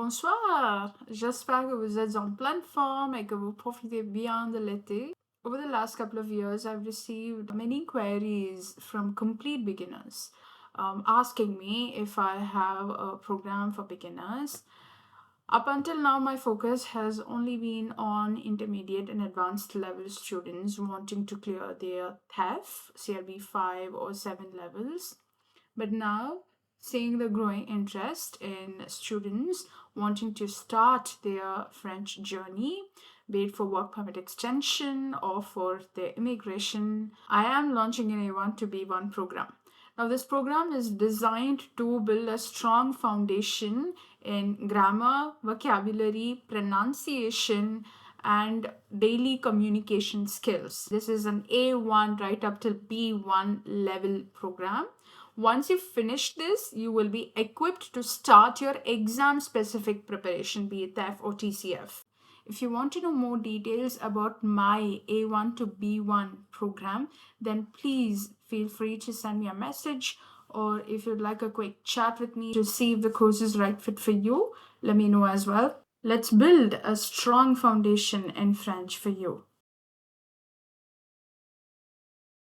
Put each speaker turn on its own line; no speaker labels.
Bonsoir, j'espère que vous êtes en pleine forme et que vous profitez bien de l'été. Over the last couple of years, I've received many queries from complete beginners asking me if I have a program for beginners. Up until now, my focus has only been on intermediate and advanced level students wanting to clear their TEF, CLB 5 or 7 levels. But now, seeing the growing interest in students wanting to start their French journey, be it for work permit extension or for their immigration, I am launching an A1 to B1 program. Now, this program is designed to build a strong foundation in grammar, vocabulary, pronunciation, and daily communication skills. This is an A1 right up till B1 level program. Once you finish this, you will be equipped to start your exam specific preparation, be it TEF or TCF. If you want to know more details about my A1 to B1 program, then please feel free to send me a message, or if you'd like a quick chat with me to see if the course is right fit for you, let me know as well. Let's build a strong foundation in French for you.